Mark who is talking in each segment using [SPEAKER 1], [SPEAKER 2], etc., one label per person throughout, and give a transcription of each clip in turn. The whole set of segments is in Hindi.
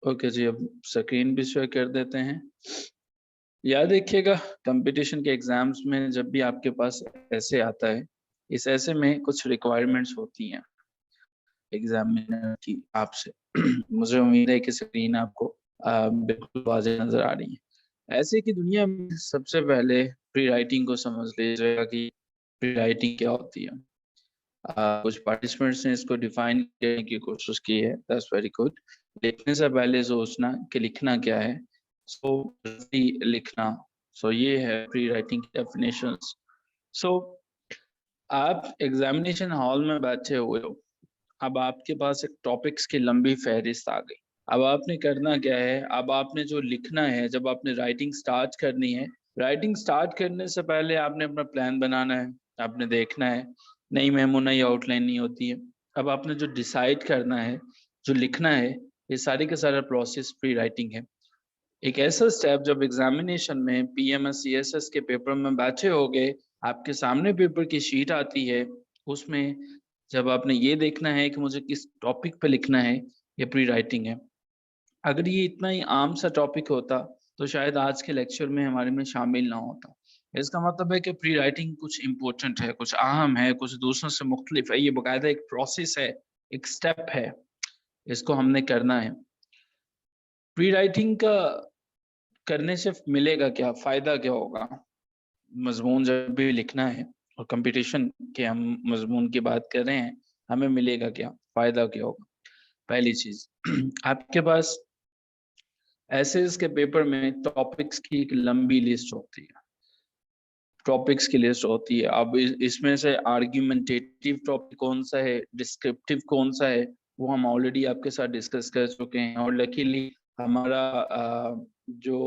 [SPEAKER 1] ओके जी, अब स्क्रीन भी शेयर कर देते हैं। याद रखिएगा, कंपटीशन के एग्जाम्स में जब भी आपके पास ऐसे आता है, इस ऐसे में कुछ रिक्वायरमेंट्स होती हैं एग्जामिनर की आपसे। मुझे उम्मीद है कि स्क्रीन आपको बिल्कुल वाज़ेह नज़र आ रही है। ऐसे की दुनिया में सबसे पहले प्री राइटिंग को समझ लीजिएगा कि प्री राइटिंग क्या होती है। कुछ पार्टिसिपेंट्स ने इसको डिफाइन करने की कोशिश की है, दैट्स वेरी गुड। लिखने से पहले सोचना कि लिखना क्या है, सो लिखना, सो ये है प्री राइटिंग की डेफिनेशंस। सो आप एग्जामिनेशन हॉल में बैठे हुए हो, अब आपके पास एक टॉपिक्स की लंबी फहरिस्त आ गई। अब आपने करना क्या है, अब आपने जो लिखना है, जब आपने राइटिंग स्टार्ट करनी है, राइटिंग स्टार्ट करने से पहले आपने अपना प्लान बनाना है, आपने देखना है, नई मेमो नई आउटलाइन नहीं होती है। अब आपने जो डिसाइड करना है, जो लिखना है, ये सारी का सारा प्रोसेस प्री राइटिंग है। एक ऐसा स्टेप जब एग्जामिनेशन में पीएमएस सीएसएस के पेपर में बैठे होगे, आपके सामने पेपर की शीट आती है, उसमें जब आपने ये देखना है कि मुझे किस टॉपिक पे लिखना है, ये प्री राइटिंग है। अगर ये इतना ही आम सा टॉपिक होता, तो शायद आज के लेक्चर में हमारे में शामिल ना होता। इसका मतलब है कि प्री राइटिंग कुछ इम्पोर्टेंट है, कुछ अहम है, कुछ दूसरों से मुख्तलिफ है, ये बाकायदा एक प्रोसेस है, एक स्टेप है, इसको हमने करना है। प्री राइटिंग का करने से मिलेगा क्या, फ़ायदा क्या होगा? मज़मून जब भी लिखना है और कंपटीशन के हम मज़मून की बात कर रहे हैं, हमें मिलेगा क्या? फ़ायदा क्या होगा? पहली चीज़ आपके पास एसेज़ के पेपर में टॉपिक्स की एक लंबी लिस्ट होती है। टॉपिक्स की लिस्ट होती है। अब इसमें से आर्गुमेंटेटिव टॉपिक कौन-सा है, डिस्क्रिप्टिव कौन-सा है, वो हम ऑलरेडी आपके साथ डिस्कस कर चुके हैं और लकीली हमारा जो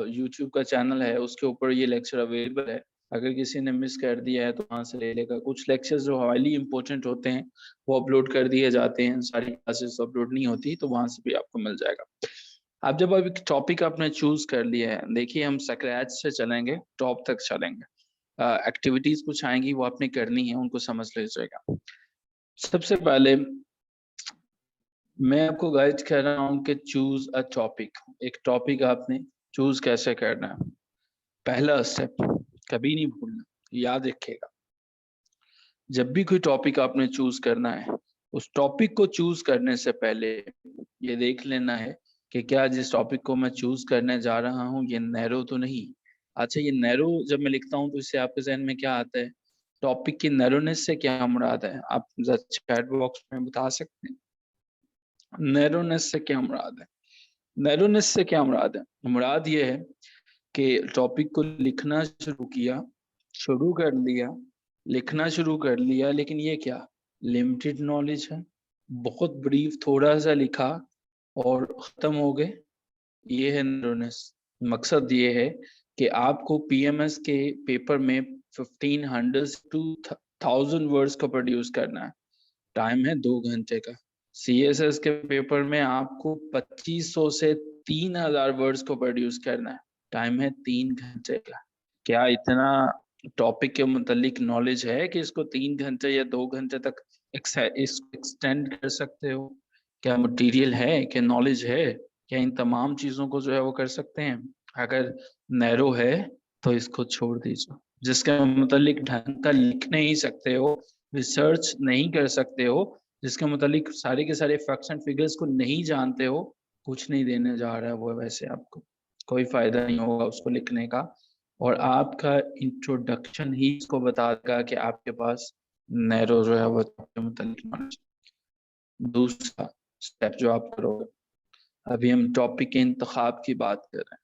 [SPEAKER 1] यूट्यूब का चैनल है, उसके ऊपर ये लेक्चर अवेलेबल है। अगर किसी ने मिस कर दिया है, तो वहाँ से ले लेगा। कुछ लेक्चर्स जो हाईली इम्पोर्टेंट होते हैं, वो अपलोड कर दिए जाते हैं। सारी क्लासेस अपलोड नहीं होती, तो वहाँ से भी आपको मिल जाएगा। अब जब अब एक टॉपिक आपने चूज़ कर लिया है, देखिए हम स्क्रैच से चलेंगे, टॉप तक चलेंगे। एक्टिविटीज़ कुछ आएँगी वो आपने करनी है, उनको समझ लीजिएगा। सबसे पहले मैं आपको गाइड कर रहा हूँ कि चूज़ अ टॉपिक। एक टॉपिक आपने चूज़ कैसे करना है। पहला स्टेप कभी नहीं भूलना, याद रखिएगा। जब भी कोई टॉपिक आपने चूज़ करना है, उस टॉपिक को चूज़ करने से पहले ये देख लेना है कि क्या जिस टॉपिक को मैं चूज़ करने जा रहा हूँ, ये नैरो तो नहीं। अच्छा, ये नैरो जब मैं लिखता हूँ, तो इससे आपके ज़हन में क्या आता है? टॉपिक की नैरोनेस से क्या मुराद है? आप ज़रा चैट बॉक्स में बता सकते हैं? नैरोनेस से क्या मुराद है? नैरोनेस से क्या मुराद है? मुराद ये है कि टॉपिक को लिखना शुरू कर लिया, लिखना शुरू कर लिया, लेकिन ये क्या? लिमिटेड नॉलेज है। बहुत ब्रीफ थोड़ा-सा लिखा और ख़त्म हो गए, ये है नैरोनेस। मकसद ये है कि आपको पीएमएस के पेपर में 1500 टू 1000 वर्ड्स को प्रोड्यूस करना है। टाइम है 2 घंटे का। सीएसएस के पेपर में आपको 2500 से 3000 वर्ड्स को प्रोड्यूस करना है। टाइम है 3 घंटे का। क्या इतना टॉपिक के मुतालिक नॉलेज है कि इसको 3 घंटे या 2 घंटे तक इसको एक्सटेंड कर सकते हो? क्या मटेरियल है? क्या नॉलेज है? क्या इन तमाम चीज़ों को जो है वो कर सकते हैं? अगर नैरो है, तो इसको छोड़ दीजिए। जिसके मुतालिक ढंग का लिख नहीं सकते हो, रिसर्च नहीं कर सकते हो, जिसके मुतालिक सारे के सारे फैक्ट्स एंड फिगर्स को नहीं जानते हो, कुछ नहीं देने जा रहा है वो वैसे आपको। कोई फ़ायदा नहीं होगा उसको लिखने का और आपका इंट्रोडक्शन ही इसको बताएगा कि आपके पास नैरो जो है वो के मुतालिक नॉलेज। दूसरा स्टेप जो आप करोगे, अभी हम टॉपिक के इंतखाब की बात कर रहे हैं।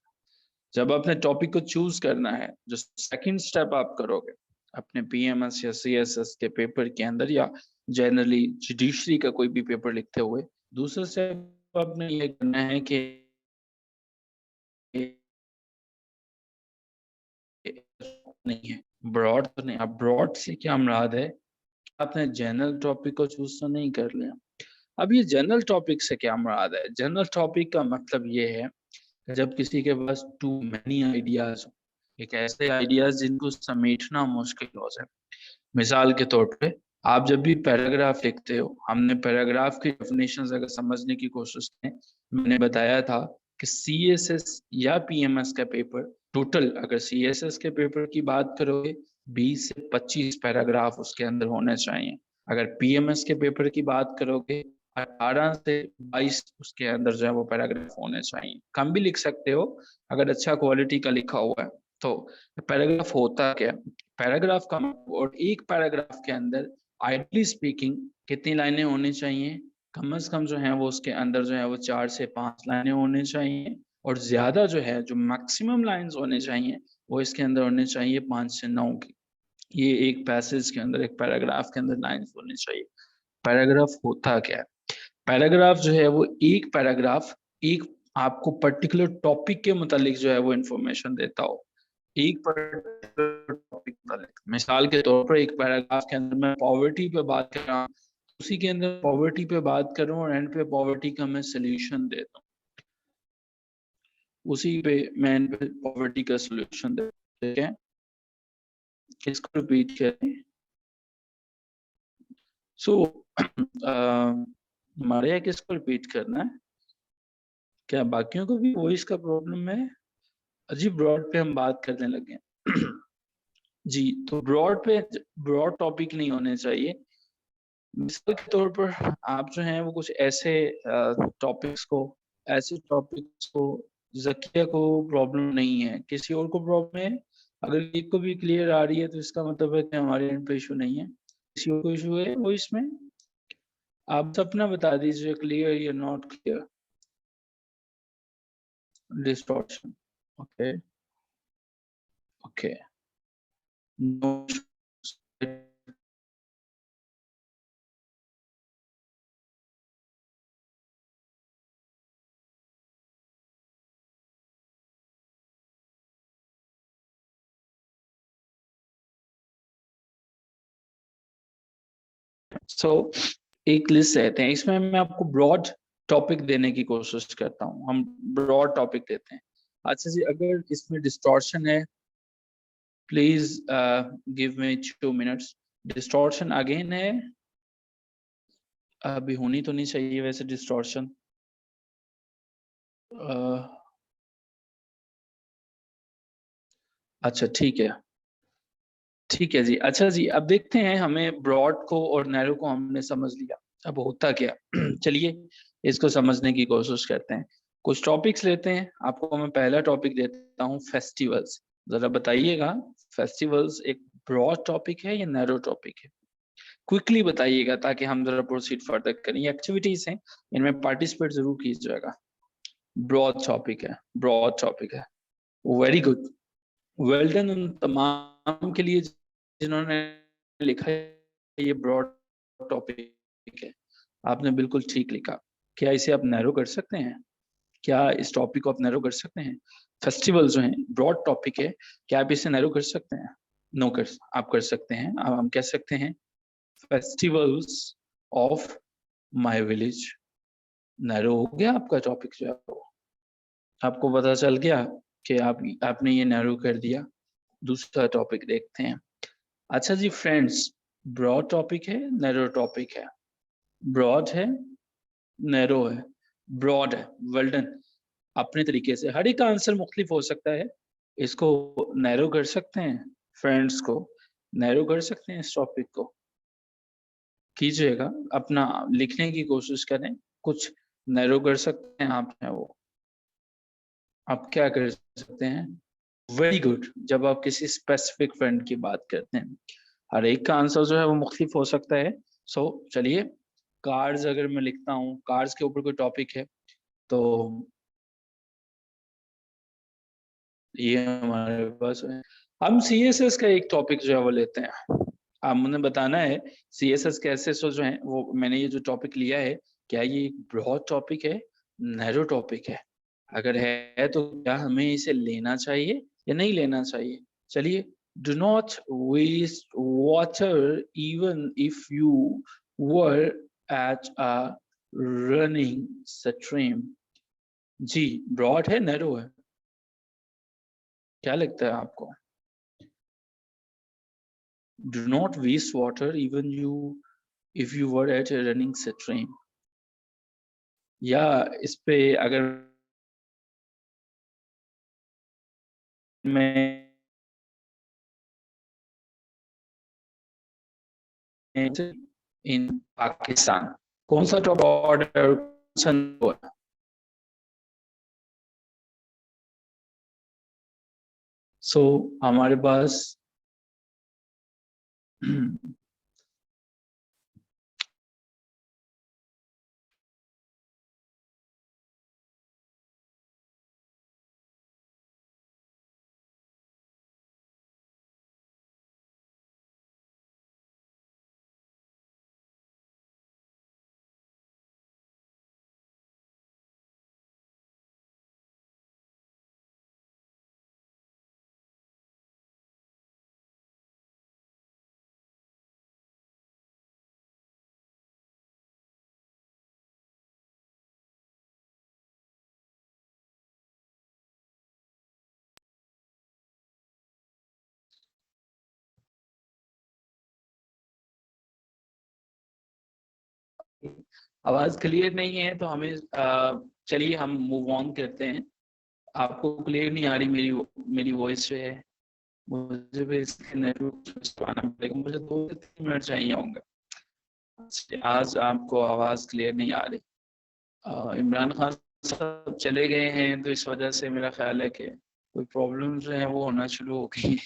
[SPEAKER 1] जब आपने टॉपिक को चूज़ करना है, जो सेकंड स्टेप आप करोगे, अपने पीएमएस या सीएसएस के पेपर के अंदर या जनरली जुडिशरी का कोई भी पेपर लिखते हुए, दूसरा स्टेप आपने ये करना है कि नहीं है, ब्रॉड तो नहीं। अब ब्रॉड से क्या मुराद है? आपने जनरल टॉपिक को चूज़ तो नहीं कर लिया। अब ये जनरल टॉपिक से क्या मुराद है? जनरल टॉपिक का मतलब ये है, जब किसी के पास टू मैनी आइडियाज़ हो, एक ऐसे आइडियाज़ जिनको समेटना मुश्किल हो जाए। मिसाल के तौर पे आप जब भी पैराग्राफ लिखते हो, हमने पैराग्राफ की डेफिनेशंस अगर समझने की कोशिश करें, मैंने बताया था कि सीएसएस या पीएमएस का पेपर टोटल, अगर सीएसएस के पेपर की बात करोगे 20 से 25 पैराग्राफ उसके अंदर होने चाहिए। अगर पीएमएस के पेपर की बात करोगे 18 से 22 उसके अंदर जो है वो पैराग्राफ होने चाहिए। कम भी लिख सकते हो अगर अच्छा क्वालिटी का लिखा हुआ है। तो पैराग्राफ होता क्या, पैराग्राफ का, और एक पैराग्राफ के अंदर आइडली स्पीकिंग कितनी लाइनें होनी चाहिए, कम से कम जो है वो उसके अंदर जो है वो 4 से 5 लाइनें होनी चाहिए, और ज्यादा जो है जो मैक्सिमम लाइंस होने चाहिए वो इसके अंदर होने चाहिए 5 से 9 की। ये एक पैसेज के अंदर, एक पैराग्राफ के अंदर लाइंस होनी चाहिए। पैराग्राफ होता क्या है, पैराग्राफ जो है वो एक पैराग्राफ एक आपको पर्टिकुलर टॉपिक के मुतालिक जो है वो इंफॉर्मेशन देता हो। एक पर्टिकुलर टॉपिक मुतालिक, मिसाल के तौर पर एक पैराग्राफ के अंदर मैं पॉवर्टी पे बात कर रहा हूँ, उसी के अंदर पॉवर्टी पे बात करूं और एंड पे पॉवर्टी का मैं सोल्यूशन देता हूँ, उसी पे मैं एंड पे पॉवर्टी का सोल्यूशन देता हूँ। ठीक है, इसको रिपीट करें। सो हमारे किसको रिपीट करना है, क्या बाकियों को भी वॉइस का प्रॉब्लम है? अजीब, ब्रॉड पे हम बात करने लगे जी। तो ब्रॉड पे ब्रॉड टॉपिक नहीं होने चाहिए। मिसाल के तौर पर आप जो हैं वो कुछ ऐसे टॉपिक्स को, ऐसे टॉपिक्स को, जकिया को प्रॉब्लम नहीं है, किसी और को प्रॉब्लम है, अगर एक को भी क्लियर आ रही है तो इसका मतलब है कि हमारे एंड पे इशू नहीं है, किसी और को इशू है वो इसमें। आप अपना बता दीजिए, क्लियर या not clear. Distortion, okay okay, no. So एक लिस्ट रहते हैं, इसमें मैं आपको ब्रॉड टॉपिक देने की कोशिश करता हूँ, हम ब्रॉड टॉपिक देते हैं। अच्छा जी, अगर इसमें डिस्टॉर्शन है, please give me 2 minutes. Distortion again है, अभी होनी तो नहीं चाहिए वैसे डिस्टॉर्शन। अच्छा ठीक है, ठीक है जी। अच्छा जी, अब देखते हैं, हमें ब्रॉड को और नैरो को हमने समझ लिया, अब होता क्या चलिए इसको समझने की कोशिश करते हैं। कुछ टॉपिक्स लेते हैं, आपको मैं पहला टॉपिक देता हूँ, फेस्टिवल्स। जरा बताइएगा, फेस्टिवल्स एक ब्रॉड टॉपिक है या नैरो टॉपिक है? क्विकली बताइएगा ताकि हम जरा प्रोसीड फर्दर करें। ये एक्टिविटीज हैं, इनमें पार्टिसिपेट जरूर कीजिएगा। ब्रॉड टॉपिक है, ब्रॉड टॉपिक है। वेरी गुड, वेल डन उन तमाम के लिए जिन्होंने लिखा है ये ब्रॉड टॉपिक है। आपने बिल्कुल ठीक लिखा। क्या इसे आप नैरो कर सकते हैं? क्या इस टॉपिक को आप नैरो कर सकते हैं? फेस्टिवल जो है ब्रॉड टॉपिक है, क्या आप इसे नैरो कर सकते हैं? नो कर, आप कर सकते हैं। अब हम कह सकते हैं festivals of my village. Narrow हो गया आपका टॉपिक जो है वो। आपको पता चल गया कि आपने ये नैरो कर दिया। दूसरा टॉपिक देखते हैं। अच्छा जी फ्रेंड्स, ब्रॉड टॉपिक है, नैरो टॉपिक है। ब्रॉड है, नैरो है, ब्रॉड है, वेल डन। अपने तरीके से हर एक का आंसर मुख्तलिफ हो सकता है। इसको नैरो कर सकते हैं, फ्रेंड्स को नैरो कर सकते हैं, इस टॉपिक को कीजिएगा, अपना लिखने की कोशिश करें, कुछ नैरो कर सकते हैं आप, है वो आप क्या कर सकते हैं? वेरी गुड, जब आप किसी स्पेसिफिक फ्रेंड की बात करते हैं, हर एक का आंसर जो है वो मुख्तलिफ हो सकता है। सो चलिए, कार्ड्स अगर मैं लिखता हूँ, कार्ड्स के ऊपर कोई टॉपिक है तो ये हमारे पास है। हम सीएसएस का एक टॉपिक जो है वो लेते हैं। आप मुझे बताना है सीएसएस कैसे सो जो है वो, मैंने ये जो टॉपिक लिया है, क्या ये एक ब्रॉड टॉपिक है, नैरो टॉपिक है? अगर है तो क्या हमें इसे लेना चाहिए या नहीं लेना चाहिए? चलिए, do not waste water even if you were at a running stream. जी, ब्रॉड है, नैरो है, क्या लगता है आपको? Do not waste water even if you were at a running stream. या इस पे अगर मैं इन पाकिस्तान कौन सा टॉप ऑर्डर सो हमारे पास आवाज क्लियर नहीं है तो हमें चलिए हम मूव ऑन करते हैं। आपको क्लियर नहीं आ रही मेरी वॉइस जो है, मुझे भी इसके नेटवर्क आना पड़ेगा, मुझे 2 से 3 मिनट चाहिए होंगे। आज आपको आवाज क्लियर नहीं आ रही। इमरान खान साहब चले गए हैं तो इस वजह से मेरा ख्याल है कि कोई प्रॉब्लम जो है वो होना शुरू हो गई।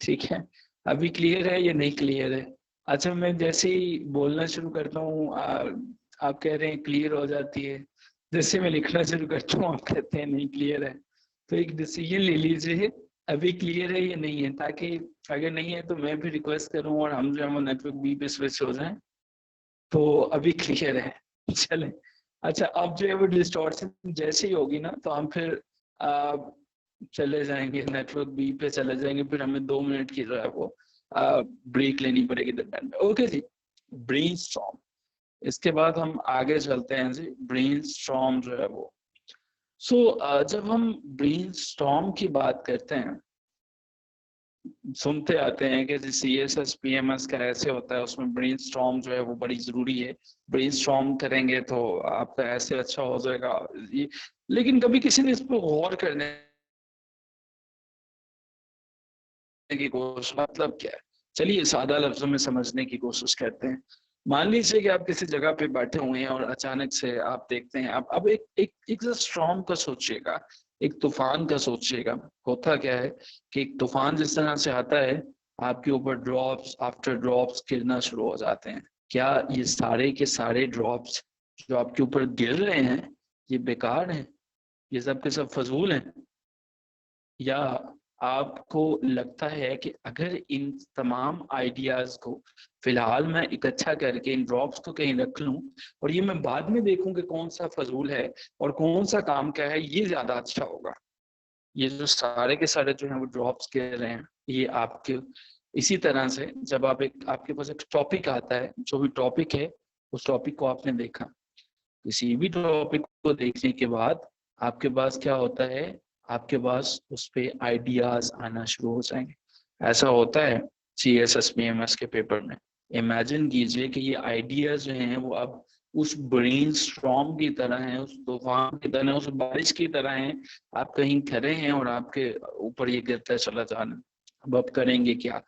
[SPEAKER 1] ठीक है, अभी क्लियर है या नहीं क्लियर है? अच्छा, मैं जैसे ही बोलना शुरू करता हूँ आप कह रहे हैं क्लियर हो जाती है, जैसे मैं लिखना शुरू करता हूँ आप कहते हैं नहीं क्लियर है। तो एक डिसीजन ले लीजिए, अभी क्लियर है या नहीं है, ताकि अगर नहीं है तो मैं भी रिक्वेस्ट करूँ और हम जो है वो नेटवर्क बी पे स्विच हो जाए। तो अभी क्लियर है, चले। अच्छा, अब जो है वो डिस्टॉर्शन जैसे ही होगी ना तो हम फिर आ, चले जाएंगे नेटवर्क बी पे चले जाएंगे, फिर हमें 2 मिनट की जो है वो ब्रेक लेनी पड़ेगी दरम्यान में। ओके जी, ब्रेनस्टॉर्म। इसके बाद हम आगे चलते हैं जी, ब्रेनस्टॉर्म जो है वो। जब हम ब्रेनस्टॉर्म की बात करते हैं, सुनते आते हैं कि CSS PMS का ऐसे होता है, उसमें ब्रेनस्टॉर्म जो है वो बड़ी जरूरी है। ब्रेनस्टॉर्म करेंगे तो आपका ऐसे अच्छा हो जाएगा ये, लेकिन कभी किसी ने इस पर गौर करने की कोशिश, मतलब क्या है, चलिए सादा लफ्जों में समझने की कोशिश करते हैं। मान लीजिए कि आप किसी जगह पे बैठे हुए हैं और अचानक से आप देखते हैं, आप अब एक स्टॉर्म का सोचिएगा, एक तूफान का सोचिएगा। होता क्या है कि एक तूफान जिस तरह से आता है, आपके ऊपर ड्रॉप्स आफ्टर ड्रॉप्स गिरना शुरू हो जाते हैं। क्या ये सारे के सारे ड्रॉप्स जो आपके ऊपर गिर रहे हैं ये बेकार हैं, ये सब के सब फजूल हैं? या आपको लगता है कि अगर इन तमाम आइडियाज को फिलहाल मैं इकट्ठा करके इन ड्रॉप्स को कहीं रख लूं और ये मैं बाद में देखूं कि कौन सा फजूल है और कौन सा काम का है, ये ज्यादा अच्छा होगा? ये जो सारे के सारे जो है वो ड्रॉप्स कह रहे हैं, ये आपके इसी तरह से जब आपके पास एक टॉपिक आता है, जो भी टॉपिक है उस टॉपिक को आपने देखा, किसी भी टॉपिक को देखने के बाद आपके पास क्या होता है, आपके पास उस पे आइडियाज आना शुरू हो जाएंगे। ऐसा होता है CSS PMS के पेपर में। इमेजिन कीजिए कि ये आइडियाज जो हैं वो अब उस ब्रेन स्टॉर्म की तरह हैं, उस तूफान की तरह, उस बारिश की तरह हैं। आप कहीं खड़े हैं और आपके ऊपर ये गिरता चला जाना। अब आप करेंगे क्या?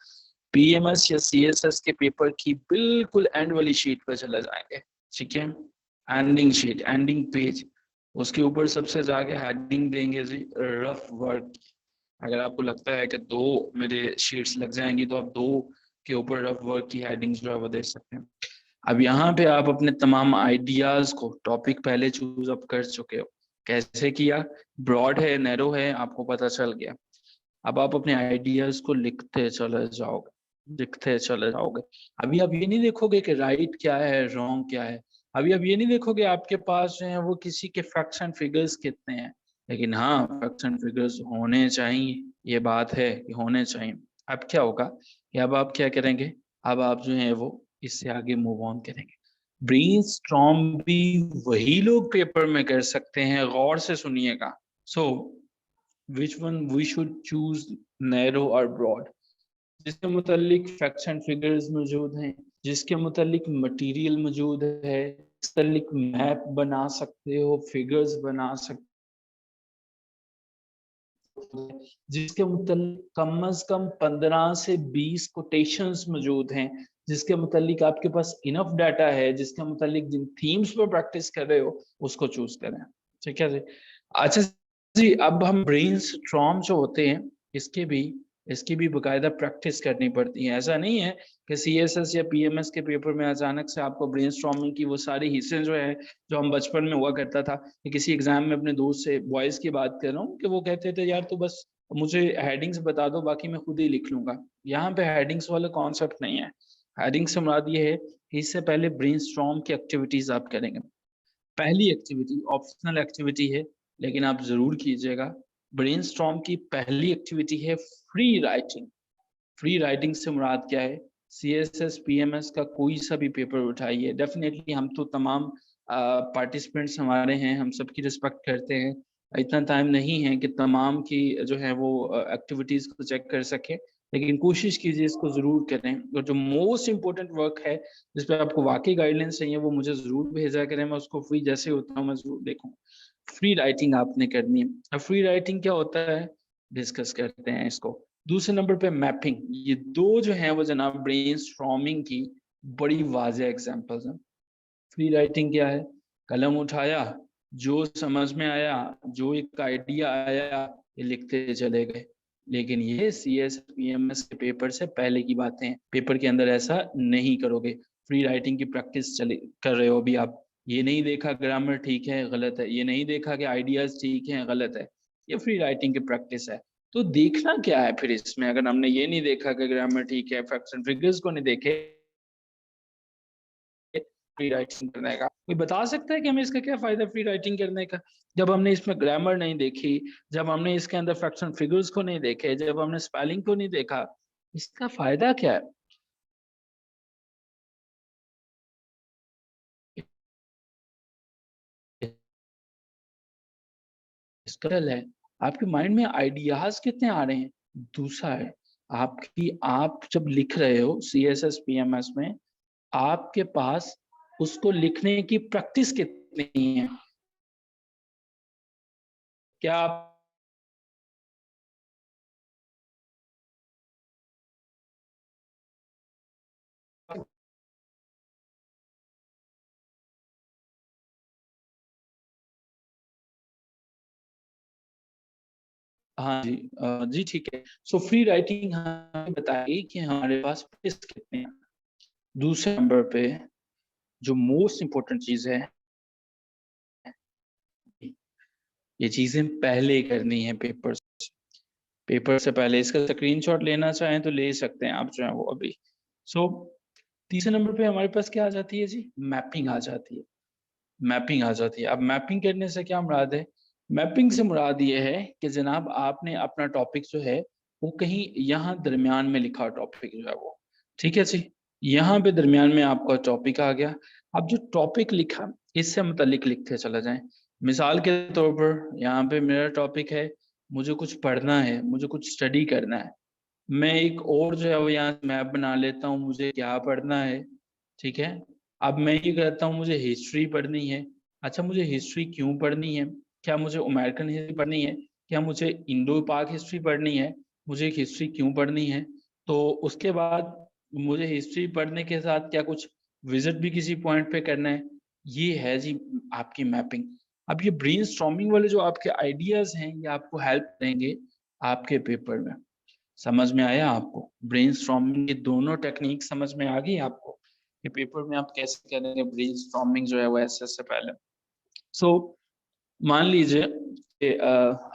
[SPEAKER 1] PMS या CSS के पेपर की बिल्कुल एंड वाली शीट पर चला जाएंगे। ठीक है, एंडिंग शीट, एंडिंग पेज, उसके ऊपर सबसे जाके हेडिंग देंगे जी, रफ वर्क। अगर आपको लगता है कि 2 मेरे शीट्स लग जाएंगी तो आप 2 के ऊपर रफ वर्क की हेडिंग्स जो है वो दे सकते हैं। अब यहाँ पे आप अपने तमाम आइडियाज को, टॉपिक पहले चूज अप कर चुके हो, कैसे किया, ब्रॉड है नैरो है आपको पता चल गया। अब आप अपने आइडियाज को लिखते चले जाओगे। अभी आप ये नहीं देखोगे कि राइट क्या है रॉन्ग क्या है, अभी आप ये नहीं देखोगे आपके पास जो है वो किसी के फैक्ट्स एंड फिगर्स कितने हैं, लेकिन हाँ फैक्ट्स एंड फिगर्स होने चाहिए, ये बात है कि होने चाहिए। अब क्या होगा कि अब आप क्या करेंगे, अब आप जो है वो इससे आगे मूव ऑन करेंगे। ब्रेनस्टॉर्म भी वही लोग पेपर में कर सकते हैं, गौर से सुनिएगा। सो which one we should choose, narrow or broad? जिसके मुतालिक फैक्ट्स एंड फिगर्स मौजूद हैं, जिसके मुतालिक मटेरियल मौजूद है, जिस मुतालिक मैप बना सकते हो, फिगर्स बना सकते हो, जिसके मुतालिक कम अज कम 15 से 20 कोटेशंस मौजूद हैं, जिसके मुतालिक आपके पास इनफ डाटा है, जिसके मुतालिक जिन थीम्स पर प्रैक्टिस कर रहे हो उसको चूज करें। ठीक है जी। अच्छा जी, अब हम ब्रेनस्टॉर्म जो होते हैं इसकी भी बाकायदा प्रैक्टिस करनी पड़ती है। ऐसा नहीं है कि सीएसएस या पीएमएस के पेपर में अचानक से आपको ब्रेनस्टॉर्मिंग की वो सारी हिस्से जो है, जो हम बचपन में हुआ करता था, कि किसी एग्जाम में अपने दोस्त से, बॉयज की बात कर रहा हूँ, कि वो कहते थे यार तू बस मुझे हेडिंग्स बता दो, बाकी मैं खुद ही लिख लूंगा। यहाँ पे हेडिंग्स वाला कॉन्सेप्ट नहीं है। हेडिंग से मुराद ये है कि इससे पहले ब्रेनस्टॉर्म की एक्टिविटीज आप करेंगे। पहली एक्टिविटी ऑप्शनल एक्टिविटी है, लेकिन आप जरूर कीजिएगा। ब्रेनस्टॉर्म की पहली एक्टिविटी है फ्री राइटिंग। फ्री राइटिंग से मुराद क्या है? सीएसएस पीएमएस का कोई सा भी पेपर उठाइए, डेफिनेटली हम तो तमाम पार्टिसिपेंट्स हमारे हैं, हम सबकी रिस्पेक्ट करते हैं। इतना टाइम नहीं है कि तमाम की जो है वो एक्टिविटीज को चेक कर सके, लेकिन कोशिश कीजिए इसको जरूर करें। और जो मोस्ट इम्पोर्टेंट वर्क है जिस पे आपको वाकई गाइडेंस चाहिए वो मुझे जरूर भेजा करें, मैं उसको फ्री जैसे होता हूँ मैं जरूर देखूँ। फ्री राइटिंग आपने करनी है। अब फ्री राइटिंग क्या होता है डिस्कस करते हैं इसको। दूसरे नंबर पे मैपिंग। ये दो जो है वो जनाब ब्रेनस्टॉर्मिंग की बड़ी वाज़ेह एग्जांपल्स हैं। फ्री राइटिंग क्या है? कलम उठाया, जो समझ में आया, जो एक आइडिया आया, ये लिखते चले गए। लेकिन ये सीएस पीएमएस के पेपर से पहले की बातें हैं। पेपर के अंदर ऐसा नहीं करोगे। फ्री राइटिंग की प्रैक्टिस चले कर रहे हो अभी आप। ये नहीं देखा ग्रामर ठीक है गलत है, ये नहीं देखा कि आइडियाज ठीक है गलत है, ये फ्री राइटिंग की प्रैक्टिस है। तो देखना क्या है फिर इसमें? अगर हमने ये नहीं देखा कि ग्रामर ठीक है, फैक्ट्स एंड फिगर्स को नहीं देखे, फ्री राइटिंग करने का कोई बता सकता है कि हमें इसका क्या फायदा फ्री राइटिंग करने का? जब हमने इसमें ग्रामर नहीं देखी, जब हमने इसके अंदर फैक्ट्स एंड फिगर्स को नहीं देखे, जब हमने स्पेलिंग को नहीं देखा, इसका फायदा क्या है? इसका है आपके माइंड में आइडियाज कितने आ रहे हैं। दूसरा है आपकी, आप जब लिख रहे हो सीएसएस पीएमएस में, आपके पास उसको लिखने की प्रैक्टिस कितनी है? क्या आप हाँ जी, जी ठीक है। सो फ्री राइटिंग हमें बताइए कि हमारे पास प्रैक्टिस कितने हैं। दूसरे नंबर पे जो मोस्ट इम्पोर्टेंट चीज है, ये चीजें पहले करनी है पेपर से पहले। इसका स्क्रीनशॉट लेना चाहें तो ले सकते हैं आप जो है वो अभी। सो तीसरे नंबर पे हमारे पास क्या आ जाती है जी? मैपिंग आ जाती है। मैपिंग आ जाती है। अब मैपिंग करने से क्या मुराद है? मैपिंग से मुराद ये है कि जनाब आपने अपना टॉपिक जो है वो कहीं यहाँ दरमियान में लिखा टॉपिक जो है वो, ठीक है जी। यहाँ पे दरमियान में आपका टॉपिक आ गया। अब जो टॉपिक लिखा इससे मुतालिक लिखते चला जाए। मिसाल के तौर पर यहाँ पे मेरा टॉपिक है, मुझे कुछ पढ़ना है, मुझे कुछ स्टडी करना है। मैं एक और जो है वो यहाँ मैप बना लेता हूँ, मुझे क्या पढ़ना है, ठीक है। अब मैं ये कहता हूँ मुझे हिस्ट्री पढ़नी है। अच्छा, मुझे हिस्ट्री क्यों पढ़नी है? क्या मुझे अमेरिकन हिस्ट्री पढ़नी है? क्या मुझे इंडो पाक हिस्ट्री पढ़नी है? मुझे एक हिस्ट्री क्यों पढ़नी है? तो उसके बाद मुझे हिस्ट्री पढ़ने के साथ क्या कुछ विजिट भी किसी पॉइंट पे करना है? ये है जी आपकी मैपिंग। अब ये ब्रेनस्टॉर्मिंग वाले जो आपके आइडियाज हैं ये आपको हेल्प करेंगे आपके पेपर में। समझ में आया आपको? ब्रेनस्टॉर्मिंग की दोनों टेक्निक समझ में आ गई आपको कि पेपर में आप कैसे करेंगे ब्रेनस्टॉर्मिंग जो है वो ऐसे से पहले। सो मान लीजिए कि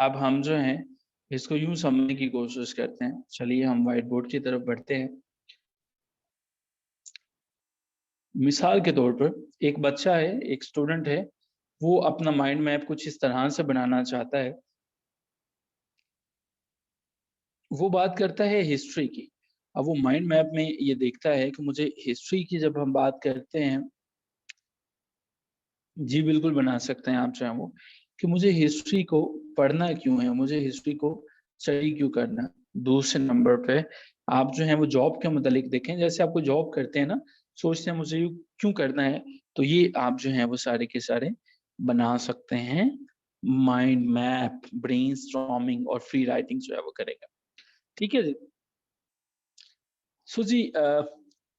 [SPEAKER 1] अब हम जो हैं इसको यूं समझने की कोशिश करते हैं। चलिए हम व्हाइट बोर्ड की तरफ बढ़ते हैं। मिसाल के तौर पर एक बच्चा है, एक स्टूडेंट है, वो अपना माइंड मैप कुछ इस तरह से बनाना चाहता है। वो बात करता है हिस्ट्री की। अब वो माइंड मैप में ये देखता है कि मुझे हिस्ट्री की जब हम बात करते हैं, जी बिल्कुल बना सकते हैं आप चाहें वो, कि मुझे हिस्ट्री को पढ़ना क्यों है, मुझे हिस्ट्री को स्टडी क्यों करना है। दूसरे नंबर पे आप जो है वो जॉब के मुतालिक देखें, जैसे आपको जॉब करते हैं ना, सोचते हैं मुझे क्यों करना है, तो ये आप जो है वो सारे के सारे बना सकते हैं। माइंड मैप, ब्रेनस्टॉर्मिंग और फ्री राइटिंग जो है वो करेगा। ठीक है जी। सो जी,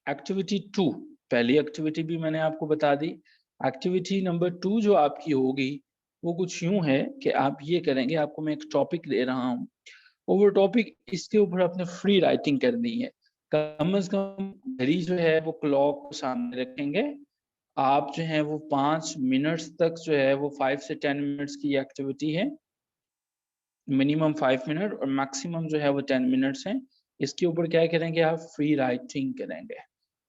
[SPEAKER 1] एक्टिविटी 2, पहली एक्टिविटी भी मैंने आपको बता दी। एक्टिविटी नंबर 2 जो आपकी होगी वो कुछ यूं है कि आप ये करेंगे, आपको मैं एक टॉपिक दे रहा हूँ, वो टॉपिक इसके ऊपर आपने फ्री राइटिंग करनी है। कम से कम घड़ी जो है वो क्लॉक को सामने रखेंगे। आप जो है वो 5 मिनट्स तक जो है वो 5 से 10 मिनट्स की एक्टिविटी है। मिनिमम 5 मिनट और मैक्सिमम जो है वो 10 मिनट्स है। इसके ऊपर क्या करेंगे, आप फ्री राइटिंग करेंगे।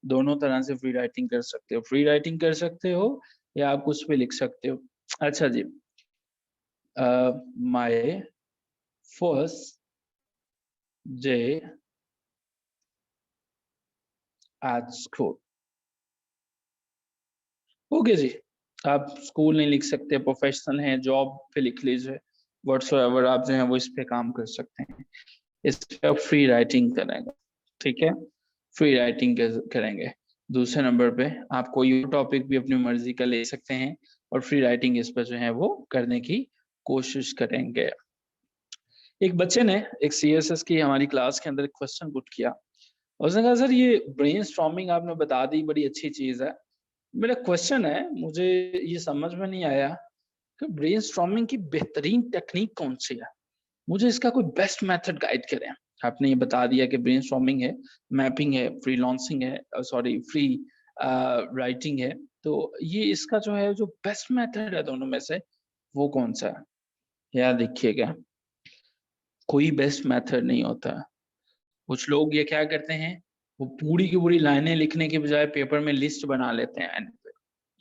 [SPEAKER 1] दोनों तरह से फ्री राइटिंग कर सकते हो, फ्री राइटिंग कर सकते हो या आप कुछ भी लिख सकते हो। अच्छा जी, my first day at school. Okay जी, आप स्कूल नहीं लिख सकते, प्रोफेशनल है, जॉब पे लिख लीजिए, व्हाट्सएवर आप जो है वो इस पे काम कर सकते हैं। इस पे आप फ्री राइटिंग करेंगे, ठीक है, फ्री राइटिंग करेंगे। दूसरे नंबर पे आप कोई टॉपिक भी अपनी मर्जी का ले सकते हैं और फ्री राइटिंग इस पर जो है वो करने की कोशिश करेंगे। एक बच्चे ने एक सीएसएस की हमारी क्लास के अंदर एक क्वेश्चन पुट किया, उसने कहा सर ये ब्रेनस्टॉर्मिंग आपने बता दी, बड़ी अच्छी चीज है, मेरा क्वेश्चन है, मुझे ये समझ में नहीं आया कि ब्रेनस्टॉर्मिंग की बेहतरीन टेक्निक कौन सी है, मुझे इसका कोई बेस्ट मेथड गाइड करें। आपने ये बता दिया कि ब्रेनस्टॉर्मिंग है, मैपिंग है, फ्रीलांसिंग है, सॉरी फ्री राइटिंग है, तो ये इसका जो है जो बेस्ट मेथड है दोनों में से वो कौन सा है। यार देखिएगा, कोई बेस्ट मेथड नहीं होता। कुछ लोग ये क्या करते हैं, वो पूरी की पूरी लाइनें लिखने के बजाय पेपर में लिस्ट बना लेते हैं एंड पे,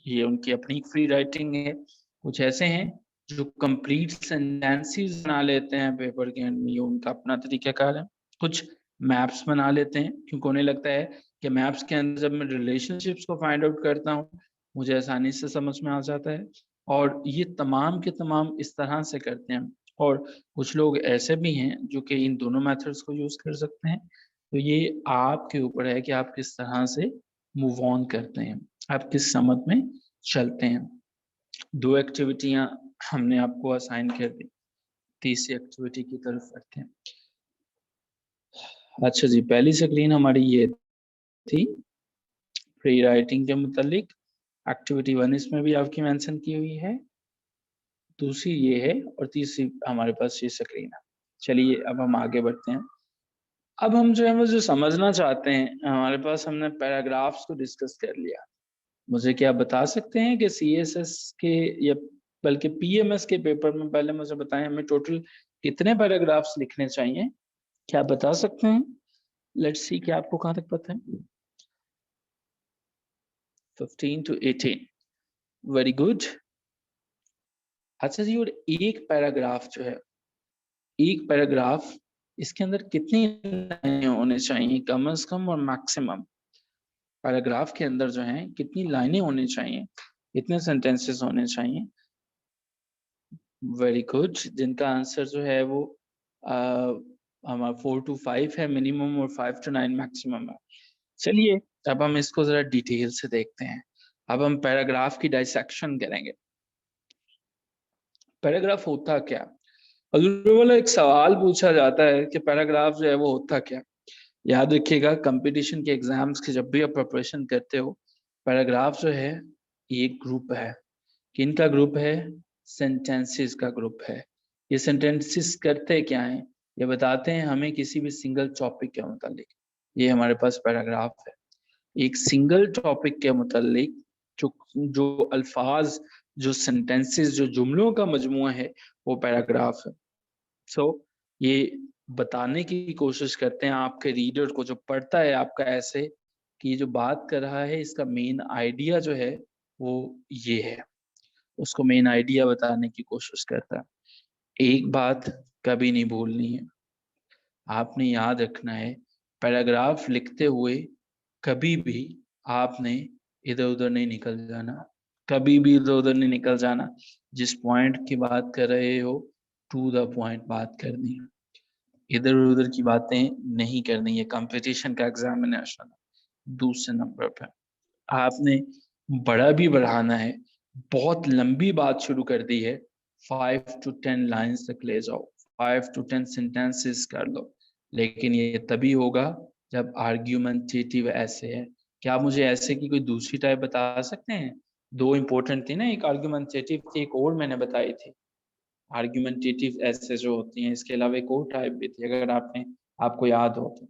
[SPEAKER 1] ये उनकी अपनी फ्री राइटिंग है। कुछ ऐसे हैं जो कंप्लीट सेंटेंसेस बना लेते हैं पेपर के एंड में, ये उनका अपना तरीकाकार है। कुछ मैप्स बना लेते हैं क्योंकि उन्हें लगता है कि मैप्स के अंदर जब मैं रिलेशनशिप्स को फाइंड आउट करता हूँ मुझे आसानी से समझ में आ जाता है, और ये तमाम के तमाम इस तरह से करते हैं। और कुछ लोग ऐसे भी हैं जो कि इन दोनों मेथड्स को यूज कर सकते हैं। तो ये आपके ऊपर है कि आप किस तरह से मूव ऑन करते हैं, आप किस समझ में चलते हैं। 2 एक्टिविटियां हमने आपको असाइन कर दी, तीसरी एक्टिविटी की तरफ बढ़ते हैं। अच्छा जी, पहली स्क्रीन हमारी ये थी फ्री राइटिंग के मुतालिक, एक्टिविटी 1 इसमें भी आपकी मेंशन की हुई है, दूसरी ये है और तीसरी हमारे पास ये स्क्रीन है। चलिए अब हम आगे बढ़ते हैं। अब हम जो है वो जो समझना चाहते हैं, हमारे पास हमने पैराग्राफ्स को डिस्कस कर लिया। मुझे क्या बता सकते हैं कि सीएसएस के या बल्कि पीएमएस के पेपर में पहले मुझे बताएं हमें टोटल कितने पैराग्राफ्स लिखने चाहिए, क्या बता सकते हैं? लेट्स सी कि आपको कहाँ तक पता है। 15 to 18, वेरी गुड। अच्छा जी, और एक पैराग्राफ जो है, एक पैराग्राफ इसके अंदर कितनी लाइनें होने चाहिए कम से कम और मैक्सिमम? पैराग्राफ के अंदर जो है कितनी लाइनें होनी चाहिए, कितने सेंटेंसेस होने चाहिए? वेरी गुड, जिनका आंसर जो है वो हमारा 4 to 5 है मिनिमम और 5 to 9 मैक्सिमम है। चलिए अब हम इसको जरा डिटेल से देखते हैं। अब हम पैराग्राफ की डाइसेक्शन करेंगे। पैराग्राफ होता क्या? अगर वाला एक सवाल पूछा जाता है कि पैराग्राफ जो है वो होता क्या, याद रखिएगा कंपटीशन के एग्जाम्स की जब भी आप प्रिपरेशन करते हो, पैराग्राफ जो है एक ग्रुप है। किनका ग्रुप है? सेंटेंसेस का ग्रुप है। ये सेंटेंसेस करते क्या हैं? ये बताते हैं हमें किसी भी सिंगल टॉपिक के मुतालिक। ये हमारे पास पैराग्राफ है, एक सिंगल टॉपिक के मुतालिक जो जो अल्फाज, जो सेंटेंसेस, जो जुमलों का मजमुआ है वो पैराग्राफ है। सो ये बताने की कोशिश करते हैं आपके रीडर को, जो पढ़ता है आपका ऐसे, कि ये जो बात कर रहा है इसका मेन आइडिया जो है वो ये है, उसको मेन आइडिया बताने की कोशिश करता है। एक बात कभी नहीं भूलनी है, आपने याद रखना है, पैराग्राफ लिखते हुए कभी भी आपने इधर उधर नहीं निकल जाना, कभी भी इधर उधर नहीं निकल जाना। जिस पॉइंट की बात कर रहे हो टू द पॉइंट बात करनी है। इधर उधर की बातें नहीं करनी है, कंपटीशन का एग्जामिनेशन। दूसरे नंबर पे आपने बड़ा भी बढ़ाना है, बहुत लंबी बात शुरू कर दी है, 5 to 10 लाइन्स तक ले जाओ, 5 to 10 सेंटेंसेस कर लो, लेकिन ये तभी होगा जब आर्ग्यूमेंटेटिव ऐसे है। क्या आप मुझे ऐसे की कोई दूसरी टाइप बता सकते हैं? दो इंपॉर्टेंट थी ना, एक आर्ग्यूमेंटेटिव थी, एक और मैंने बताई थी। आर्ग्यूमेंटेटिव ऐसे जो होती हैं, इसके अलावा एक और टाइप भी थी, अगर आपको याद हो तो।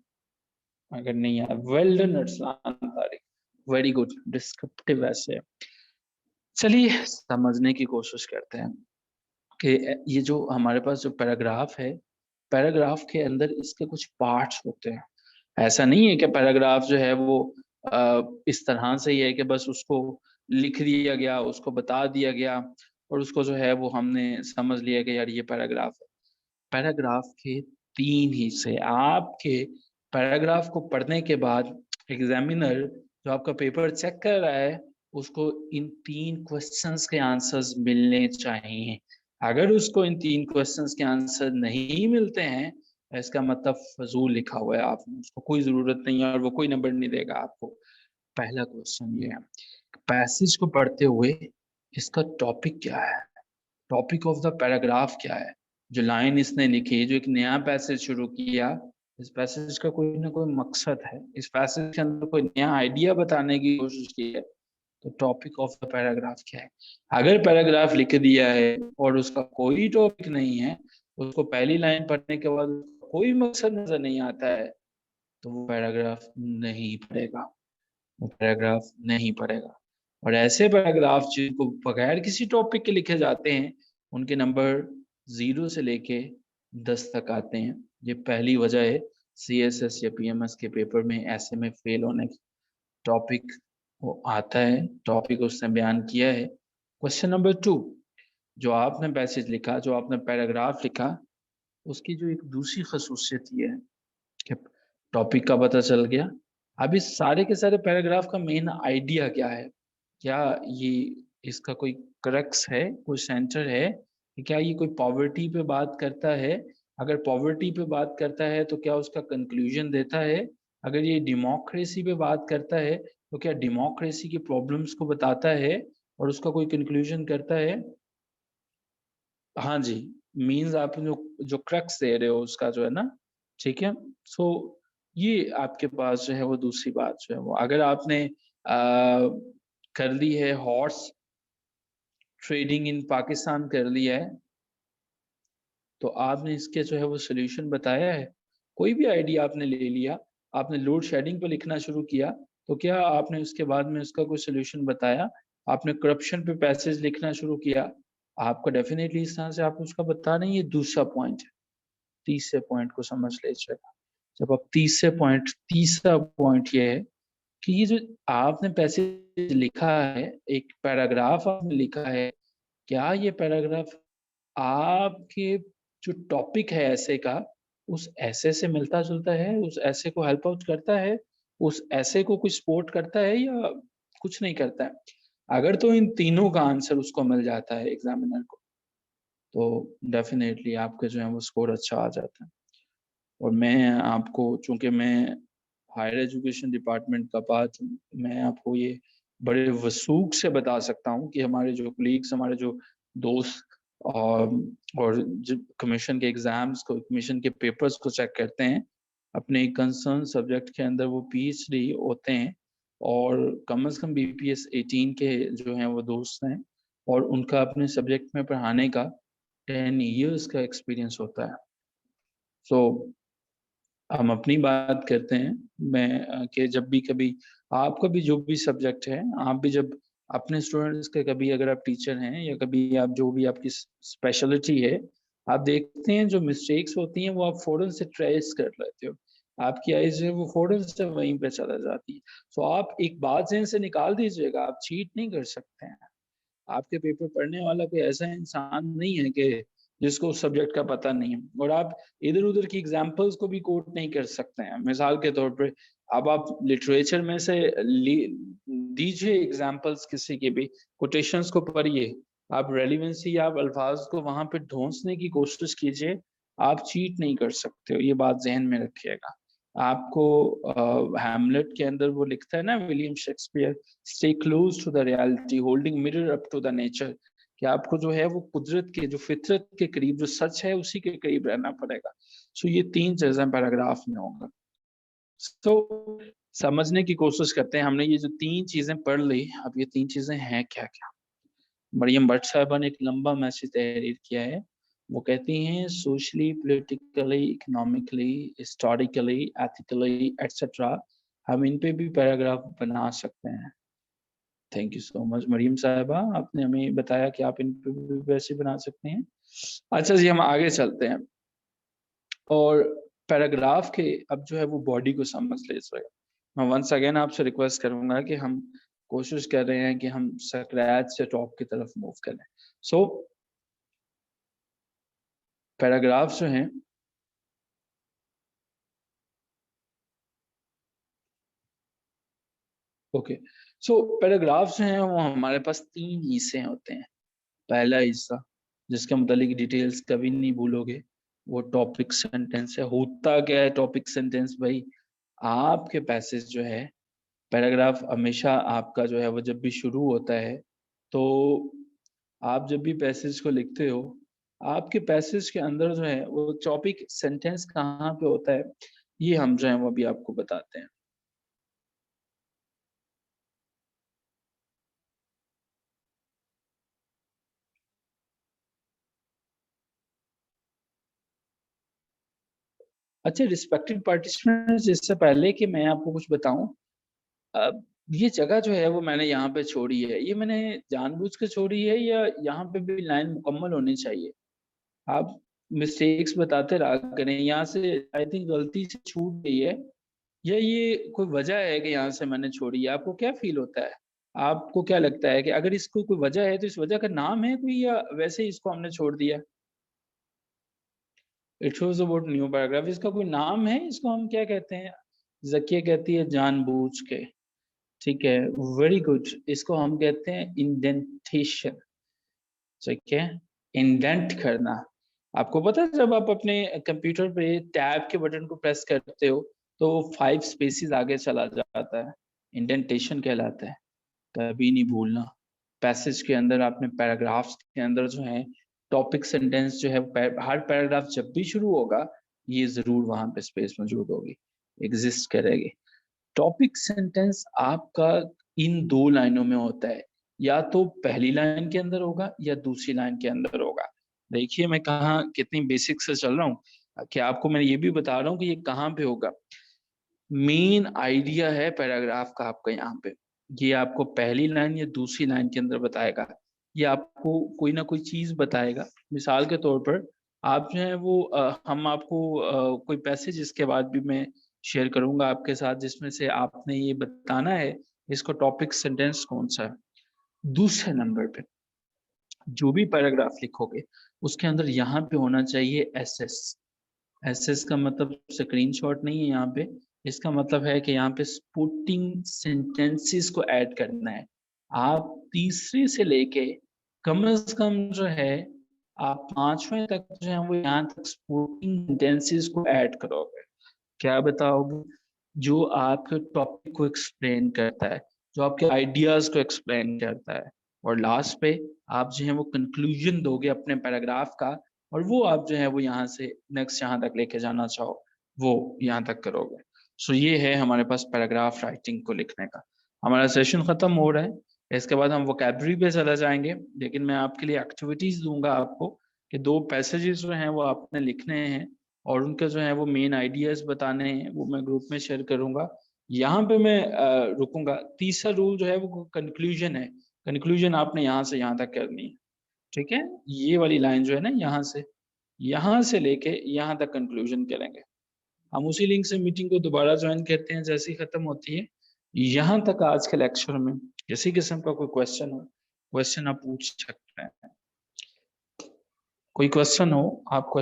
[SPEAKER 1] अगर नहीं याद, well done Arsalan Tariq, very good. Descriptive ऐसे। चलिए समझने की कोशिश करते हैं कि ये जो हमारे पास जो पैराग्राफ है, पैराग्राफ के अंदर इसके कुछ पार्ट्स होते हैं। ऐसा नहीं है कि पैराग्राफ जो है वो इस तरह से ही है कि बस उसको लिख दिया गया, उसको बता दिया गया और उसको जो है वो हमने समझ लिया कि यार ये पैराग्राफ है। पैराग्राफ के 3 हिस्से। आपके पैराग्राफ को पढ़ने के बाद एग्जामिनर जो आपका पेपर चेक कर रहा है, उसको इन 3 क्वेश्चंस के आंसर्स मिलने चाहिए। अगर उसको इन 3 क्वेश्चंस के आंसर नहीं मिलते हैं, इसका मतलब फजूल लिखा हुआ है आपने, उसको कोई जरूरत नहीं है और वो कोई नंबर नहीं देगा आपको। पहला क्वेश्चन ये है, पैसेज को पढ़ते हुए इसका टॉपिक क्या है? टॉपिक ऑफ द पैराग्राफ क्या है? जो लाइन इसने लिखी, जो एक नया पैसेज शुरू किया, इस पैसेज का कोई ना कोई मकसद है, इस पैसेज के अंदर कोई नया आइडिया बताने की कोशिश की है, तो टॉपिक ऑफ द पैराग्राफ क्या है? अगर पैराग्राफ लिख दिया है और उसका कोई टॉपिक नहीं है, उसको पहली लाइन पढ़ने के बाद कोई मकसद नजर नहीं आता है, तो वो पैराग्राफ नहीं पढ़ेगा, वो पैराग्राफ नहीं पढ़ेगा। और ऐसे पैराग्राफ जिनको बगैर किसी टॉपिक के लिखे जाते हैं, उनके नंबर 0 से लेके 10 तक आते हैं। ये पहली वजह है CSS या PMS के पेपर में ऐसे में फेल होने की। टॉपिक वो आता है, टॉपिक उसने बयान किया है। क्वेश्चन नंबर 2, जो आपने पैसेज लिखा, जो आपने पैराग्राफ लिखा, उसकी जो एक दूसरी खसूसियत ये है कि टॉपिक का पता चल गया। अब इस सारे के सारे पैराग्राफ का मेन आइडिया क्या है? क्या ये इसका कोई क्रक्स है, कोई सेंटर है? क्या ये कोई पॉवर्टी पे बात करता है? अगर पॉवर्टी पे बात करता है तो क्या उसका कंक्लूजन देता है? अगर ये डेमोक्रेसी पे बात करता है तो क्या डेमोक्रेसी की प्रॉब्लम्स को बताता है और उसका कोई कंक्लूजन करता है? हाँ जी, मीन्स आप जो क्रक्स दे रहे हो उसका जो है ना, ठीक है। सो ये आपके पास जो है वो दूसरी बात जो है वो, अगर आपने कर ली है हॉर्स ट्रेडिंग इन पाकिस्तान कर लिया है, तो आपने इसके जो है वो सोल्यूशन बताया है। कोई भी आइडिया आपने ले लिया, आपने लोड शेडिंग पे लिखना शुरू किया, तो क्या आपने उसके बाद में उसका कोई सोल्यूशन बताया? आपने करप्शन पे पैसेज लिखना शुरू किया, आपका डेफिनेटली इस तरह से आप उसका बता रहे हैं। ये दूसरा पॉइंट है। तीसरे पॉइंट को समझ लीजिएगा। जब आप तीसरा पॉइंट ये है कि ये जो आपने पैसेज लिखा है, एक पैराग्राफ आपने लिखा है, क्या ये पैराग्राफ आपके जो टॉपिक है ऐसे का, उस ऐसे से मिलता जुलता है, उस ऐसे को हेल्प आउट करता है, उस ऐसे को कुछ सपोर्ट करता है या कुछ नहीं करता है? अगर तो इन तीनों का आंसर उसको मिल जाता है एग्जामिनर को, तो डेफिनेटली आपके जो है वो स्कोर अच्छा आ जाता है। और मैं आपको, चूंकि मैं हायर एजुकेशन डिपार्टमेंट का पार्ट हूँ, मैं आपको ये बड़े वसूख से बता सकता हूँ कि हमारे जो कलीग्स, हमारे जो दोस्त और जो कमीशन के एग्जाम्स को, कमीशन के पेपर्स को चेक करते हैं, अपने कंसर्न सब्जेक्ट के अंदर वो PhD होते हैं और कम से कम BPS 18 के जो हैं वो दोस्त हैं और उनका अपने सब्जेक्ट में पढ़ाने का 10 years का एक्सपीरियंस होता है। सो हम अपनी बात करते हैं, मैं कि जब भी कभी आपका भी जो भी सब्जेक्ट है, आप भी जब अपने स्टूडेंट्स के, कभी अगर आप टीचर हैं या कभी आप जो भी आपकी स्पेशलिटी है, आप देखते हैं जो मिस्टेक्स होती हैं वो आप फौरन से ट्रेस कर लेते हो, आपकी आईज है वो फौरन से वहीं पे चला जाती है। सो आप एक बात ज़हन से निकाल दीजिएगा, आप चीट नहीं कर सकते हैं। आपके पेपर पढ़ने वाला कोई ऐसा इंसान नहीं है कि जिसको उस सब्जेक्ट का पता नहीं है, और आप इधर उधर की एग्जाम्पल्स को भी कोट नहीं कर सकते हैं। मिसाल के तौर पे अब आप लिटरेचर में से दीजिए एग्जाम्पल्स, किसी के भी कोटेशंस को पढ़िए, आप रेलिवेंसी, आप अल्फाज को वहां पे ढूंढने की कोशिश कीजिए, आप चीट नहीं कर सकते हो, ये बात जहन में रखिएगा। आपको हैमलेट के अंदर वो लिखता है ना William Shakespeare, stay close to the reality holding mirror up to the nature, कि आपको जो है वो कुदरत के, जो फितरत के करीब जो सच है उसी के करीब रहना पड़ेगा। सो ये 3 चीजें पैराग्राफ में होगा। तो समझने की कोशिश करते हैं। हमने ये जो 3 चीजें पढ़ ली, अब ये 3 चीजें हैं क्या क्या। मरियम भट्ट साहबा ने एक लंबा मैसेज तहरीर किया है। वो कहती हैं socially, politically, economically, historically, ethically etcetera, हम इन पे भी पैराग्राफ बना सकते हैं। Thank you so much Mariam साहबा, आपने हमें बताया कि आप इन पे भी वैसे बना सकते हैं। अच्छा जी, हम आगे चलते हैं और पैराग्राफ के अब जो है वो बॉडी को समझ ले इस वक्त। मैं वंस अगेन आपसे रिक्वेस्ट करूंगा कि हम कोशिश कर रहे हैं कि हम स्क्रैच से टॉप की तरफ मूव करें। सो पैराग्राफ जो हैं ओके, सो पैराग्राफ जो हैं वो हमारे पास 3 हिस्से होते हैं। पहला हिस्सा जिसके मुतालिक डिटेल्स कभी नहीं भूलोगे, वो टॉपिक सेंटेंस है। होता क्या है टॉपिक सेंटेंस भाई, आपके पैसेज जो है, पैराग्राफ हमेशा आपका जो है वो जब भी शुरू होता है, तो आप जब भी पैसेज को लिखते हो, आपके पैसेज के अंदर जो है वो टॉपिक सेंटेंस कहाँ पे होता है, ये हम जो है वो अभी आपको बताते हैं। अच्छा रिस्पेक्टेड पार्टिसिपेंट्स, इससे पहले कि मैं आपको कुछ बताऊं, अब ये जगह जो है वो मैंने यहाँ पे छोड़ी है, ये मैंने जानबूझ के छोड़ी है या यहाँ पे भी लाइन मुकम्मल होनी चाहिए? आप मिस्टेक्स बताते रहा करें, यहाँ से आई थिंक गलती से छूट गई है, या ये कोई वजह है कि यहाँ से मैंने छोड़ी है? आपको क्या फील होता है? आपको क्या लगता है कि अगर इसको कोई वजह है तो इस वजह का नाम है कोई, या वैसे ही इसको हमने छोड़ दिया? It shows about new paragraph, इसका कोई नाम है? इसको हम क्या कहते हैं? जकिया कहती है जानबूझ के, ठीक है, वेरी गुड। इसको हम कहते हैं इंडेंटेशन, ठीक है, इंडेंट करना। आपको पता है जब आप अपने कंप्यूटर पे टैब के बटन को प्रेस करते हो तो 5 स्पेसेस आगे चला जाता है, इंडेंटेशन कहलाता है। कभी नहीं भूलना, पैसेज के अंदर आपने पैराग्राफ्स के अंदर जो है टॉपिक सेंटेंस जो है हर पैराग्राफ जब भी शुरू होगा, ये जरूर वहां पे स्पेस मौजूद होगी, एग्जिस्ट करेगी। टॉपिक सेंटेंस आपका इन 2 लाइनों में होता है, या तो पहली लाइन के अंदर होगा या दूसरी लाइन के अंदर होगा। देखिए मैं कहाँ कितनी बेसिक से चल रहा हूँ कि आपको मैं ये भी बता रहा हूँ कि ये कहाँ पे होगा। मेन आइडिया है पैराग्राफ का आपका यहाँ पे, ये आपको पहली लाइन या दूसरी लाइन के अंदर बताएगा, ये आपको कोई ना कोई चीज बताएगा। मिसाल के तौर पर आप जो है वो हम आपको कोई पैसेज इसके बाद भी मैं शेयर करूंगा आपके साथ, जिसमें से आपने ये बताना है इसको टॉपिक सेंटेंस कौन सा है। दूसरे नंबर पे जो भी पैराग्राफ लिखोगे उसके अंदर यहाँ पे होना चाहिए एसएस। एसएस का मतलब स्क्रीनशॉट नहीं है यहाँ पे, इसका मतलब है कि यहाँ पे सपोर्टिंग सेंटेंसेस को ऐड करना है। आप तीसरे से लेके कम से कम जो है आप 5वें तक जो है वो यहाँ तक सपोर्टिंग सेंटेंसेस को ऐड करोगे। क्या बताओगे? जो आपके टॉपिक को एक्सप्लेन करता है, जो आपके आइडियाज को एक्सप्लेन करता है, और लास्ट पे आप जो है वो कंक्लूजन दोगे अपने पैराग्राफ का, और वो आप जो है वो यहाँ से नेक्स्ट जहाँ तक लेके जाना चाहो वो यहाँ तक करोगे। सो ये है हमारे पास पैराग्राफ राइटिंग को लिखने का। हमारा सेशन खत्म हो रहा है, इसके बाद हम वोकैबुलरी पे चला जाएंगे, लेकिन मैं आपके लिए एक्टिविटीज दूंगा आपको कि 2 पैसेजेस जो हैं वो आपने लिखने हैं, और उनके जो है वो मेन आइडियाज बताने हैं, वो मैं ग्रुप में शेयर करूंगा। यहाँ पे मैं रुकूंगा। तीसरा रूल जो है वो कंक्लूजन है, कंक्लूजन आपने यहाँ से यहाँ तक करनी है, ठीक है। ये वाली लाइन जो है ना, यहाँ से लेके यहाँ तक कंक्लूजन करेंगे। हम उसी लिंक से मीटिंग को दोबारा ज्वाइन करते हैं जैसे ही खत्म होती है। यहाँ तक आज के लेक्चर में किसी किस्म का कोई क्वेश्चन हो, क्वेश्चन आप पूछ सकते हैं। कोई क्वेश्चन हो आप